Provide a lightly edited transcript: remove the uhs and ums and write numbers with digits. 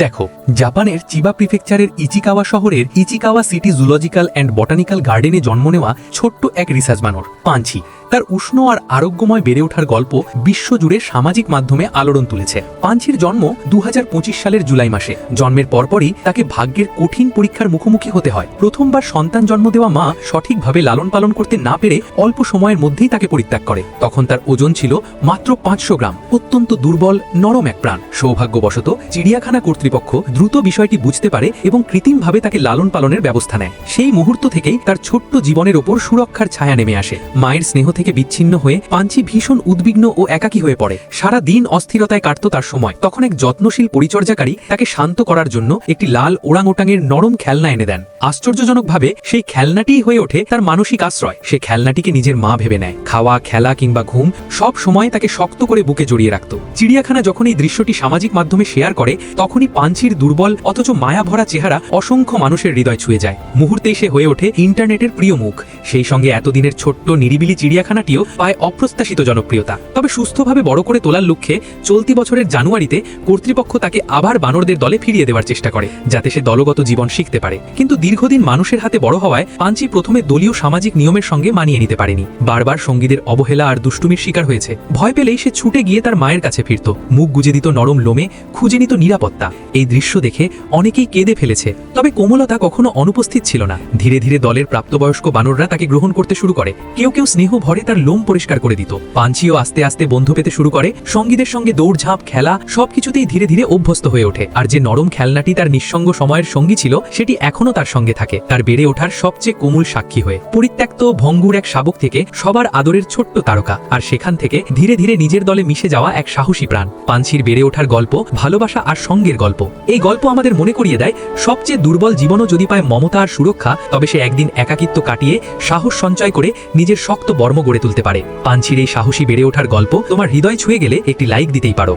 দেখো, জাপানের চিবা প্রিফেকচারের ইচিকাওয়া শহরের ইচিকাওয়া সিটি জুলজিক্যাল অ্যান্ড বটানিক্যাল গার্ডেনে জন্ম নেওয়া ছোট্ট এক রিসার্চ বানর পাঞ্চি তার উষ্ণ আর আরোগ্যময় বেড়ে ওঠার গল্প বিশ্বজুড়ে সামাজিক মাধ্যমে আলোড়ন তুলেছে। পাঞ্চির জন্ম 2025 সালের জুলাই মাসে। জন্মের পরপরই তাকে ভাগ্যের কঠিন পরীক্ষার মুখোমুখি হতে হয়। প্রথমবার সন্তান জন্ম দেওয়া মা সঠিকভাবে লালন পালন করতে না পেরে অল্প সময়ের মধ্যেই তাকে পরিত্যাগ করে। তখন তার ওজন ছিল মাত্র 500 গ্রাম। অত্যন্ত দুর্বল, নরম এক প্রাণ। সৌভাগ্যবশত চিড়িয়াখানা কর্তৃপক্ষ দ্রুত বিষয়টি বুঝতে পারে এবং কৃত্রিমভাবে তাকে লালন পালনের ব্যবস্থা নেয়। সেই মুহূর্ত থেকেই তার ছোট্ট জীবনের ওপর সুরক্ষার ছায়া নেমে আসে। মায়ের স্নেহ থেকে বিচ্ছিন্ন হয়ে পাঞ্চি ভীষণ উদ্বিগ্ন ও একাকী হয়ে পড়ে। সারা দিন অস্থিরতায় কাটতো তার সময়। তখন এক যত্নশীল পরিচর্যাকারী তাকে শান্ত করার জন্য একটি লাল ওরাংওটাংয়ের নরম খেলনা এনে দেন। আশ্চর্যজনকভাবে সেই খেলনাটিই হয়ে ওঠে তার মানসিক আশ্রয়। সে খেলনাটিকে নিজের মা ভেবে নেয়। খাওয়া, খেলা কিংবা ঘুম সব সময় তাকে শক্ত করে বুকে জড়িয়ে রাখত। চিড়িয়াখানা যখন এই দৃশ্যটি সামাজিক মাধ্যমে শেয়ার করে, তখনই পাঞ্চির দুর্বল অথচ মায়া ভরা চেহারা অসংখ্য মানুষের হৃদয় ছুঁয়ে যায়। মুহূর্তেই সে হয়ে ওঠে ইন্টারনেটের প্রিয় মুখ। সেই সঙ্গে এতদিনের ছোট্ট নিরিবিলি চিড়িয়াখানাটিও পায় অপ্রত্যাশিত জনপ্রিয়তা। তবে সুস্থভাবে বড় করে তোলার লক্ষ্যে চলতি বছরের জানুয়ারিতে কর্তৃপক্ষ তাকে আবার বানরদের দলে ফিরিয়ে দেওয়ার চেষ্টা করে, যাতে সে দলগত জীবন শিখতে পারে। কিন্তু দীর্ঘদিন মানুষের হাতে বড় হওয়ায় পাঞ্চি প্রথমে দলীয় সামাজিক নিয়মের সঙ্গে মানিয়ে নিতে পারেনি। বারবার সঙ্গীদের অবহেলা আর দুষ্টুমির শিকার হয়েছে। ভয় পেলেই সে ছুটে গিয়ে তার মায়ের কাছে ফিরত। মুখ গুজে দিত নরম লোমে, খুঁজে নিত নিরাপত্তা। এই দৃশ্য দেখে অনেকেই কেঁদে ফেলেছে। তবে কোমলতা কখনো অনুপস্থিত ছিল না। ধীরে ধীরে দলের প্রাপ্তবয়স্ক বানররা তাকে গ্রহণ করতে শুরু করে। কেউ কেউ স্নেহ ভরে তার লোম পরিষ্কার করে দিত। পাঞ্চিও আস্তে আস্তে বন্ধু পেতে শুরু করে। সঙ্গীদের সঙ্গে দৌড়ঝাঁপ, খেলা সবকিছুতেই ধীরে ধীরে অভ্যস্ত হয়ে ওঠে। আর যে নরম খেলনাটি তার নিঃসঙ্গ সময়ের সঙ্গী ছিল, সেটি এখনো তার সঙ্গে থাকে, তার বেড়ে ওঠার সবচেয়ে কোমল সাক্ষী হয়ে। পরিত্যক্ত ভঙ্গুর এক শাবক থেকে সবার আদরের ছোট্ট তারকা, আর সেখান থেকে ধীরে ধীরে নিজের দলে মিশে যাওয়া এক সাহসী প্রাণ। পাঞ্চির বেড়ে ওঠার গল্প ভালোবাসা আর সঙ্গের গল্প। এই গল্প আমাদের মনে করিয়ে দেয়, সবচেয়ে দুর্বল জীবনও যদি পায় মমতা আর সুরক্ষা, তবে সে একদিন একাকিত্ব কাটিয়ে সাহস সঞ্চয় করে নিজের শক্ত বর্ম গড়ে তুলতে পারে। পাঞ্চির এই সাহসী বেড়ে ওঠার গল্প তোমার হৃদয় ছুঁয়ে গেলে একটি লাইক দিতেই পারো।